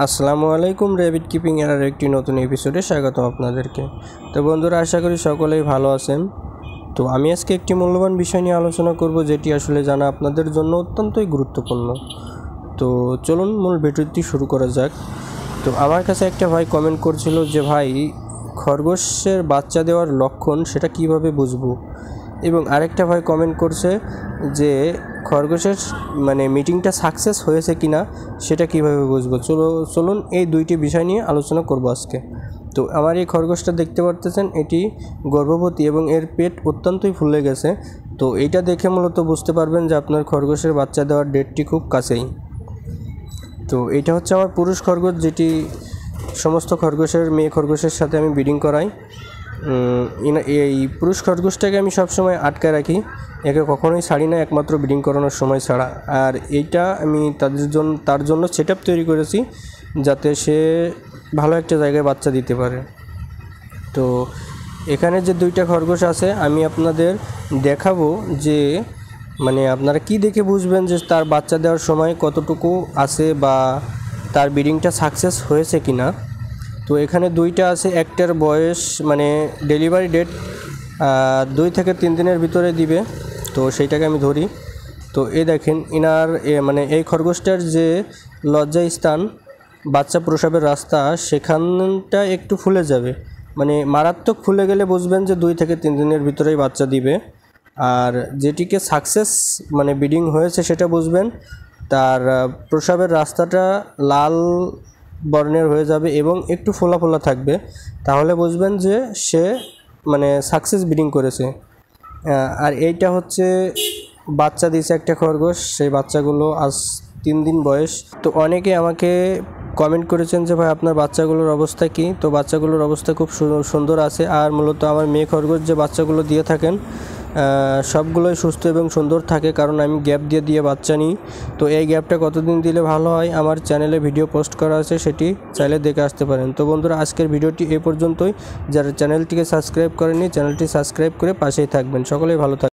আসসালামু আলাইকুম। Rabbit keeping এর আরেকটি নতুন এপিসোডে স্বাগতম আপনাদেরকে। তো বন্ধুরা, আশা করি সকলেই ভালো আছেন। তো আমি আজকে একটি মূল্যবান বিষয় নিয়ে আলোচনা করব, যেটি আসলে জানা আপনাদের জন্য অত্যন্তই গুরুত্বপূর্ণ। তো চলুন মূল ভিডিওটি শুরু করা যাক। তো আমার কাছে একটা ভাই কমেন্ট করছিল যে ভাই, খরগোশের বাচ্চা দেওয়ার লক্ষণ সেটা কিভাবে বুঝবো, এবং আরেকটা ভাই কমেন্ট করছে যে খরগোশের মিটিংটা সাকসেস হয়েছে কি না সেটা কিভাবে বুঝবো। চলুন এই দুইটি বিষয় নিয়ে আলোচনা করব আজকে। তো আমার এই খরগোশটা দেখতে পারতেছেন, এটি গর্ভবতী এবং এর পেট অত্যন্তই ফুলে গেছে। তো এইটা দেখে মূলত বুঝতে পারবেন যে আপনার খরগোশের বাচ্চা দেওয়ার ডেটটি খুব কাছেই। তো এইটা হচ্ছে আমার পুরুষ খরগোশ, যেটি সমস্ত খরগোশের মেয়ে খরগোশের সাথে আমি ব্রিডিং করাই। এই পুরুষ খরগোশটাকে আমি সবসময় আটকায় রাখি, একে কখনোই ছাড়ি না, একমাত্র ব্রিডিং করানোর সময় ছাড়া। আর এইটা আমি তার জন্য সেট আপ তৈরি করেছি, যাতে সে ভালো একটা জায়গায় বাচ্চা দিতে পারে। তো এখানে যে দুইটা খরগোশ আছে, আমি আপনাদের দেখাবো যে আপনারা কি দেখে বুঝবেন যে তার বাচ্চা দেওয়ার সময় কতটুকু আছে বা তার ব্রিডিংটা সাকসেস হয়েছে কি না। তো এখানে দুইটা আছে, একটার বয়স ডেলিভারি ডেট 2 থেকে 3 দিনের ভিতরে দিবে। তো সেইটাকে আমি ধরি। তো এই দেখেন, ইনার এই খরগোশটার যে লজ্জা স্থান, বাচ্চা প্রসবের রাস্তা, সেখানটা একটু ফুলে যাবে, মারাত্মক ফুলে গেলে বুঝবেন যে 2 থেকে 3 দিনের ভিতরেই বাচ্চা দিবে। আর যেটিকে সাকসেস ব্রিডিং হয়েছে সেটা বুঝবেন, তার প্রসবের রাস্তাটা লাল বর্ণের হয়ে যাবে এবং একটু ফোলা ফোলা থাকবে, তাহলে বুঝবেন যে সে সাকসেস ব্রিডিং করেছে। আর এইটা হচ্ছে বাচ্চা দিয়েছে একটা খরগোশ, সেই বাচ্চাগুলো আজ 3 দিন বয়স। তো অনেকে আমাকে কমেন্ট করেছেন যে ভাই, আপনার বাচ্চাগুলোর অবস্থা কী। তো বাচ্চাগুলোর অবস্থা খুব সুন্দর আছে। আর মূলত আমার মেয়ে খরগোশ যে বাচ্চাগুলো দিয়ে থাকেন সবগুলোই সুস্থ এবং সুন্দর থাকে, কারণ আমি গ্যাপ দিয়ে বাচ্চা নিই। তো এই গ্যাপটা কতদিন দিলে ভালো হয়, আমার চ্যানেলে ভিডিও পোস্ট করা আছে, সেটি চাইলে দেখে আসতে পারেন। তো বন্ধুরা, আজকের ভিডিওটি এই পর্যন্তই। যারা চ্যানেলটিকে সাবস্ক্রাইব করেনি, চ্যানেলটি সাবস্ক্রাইব করে পাশেই থাকবেন। সকলেই ভালো থাকবেন।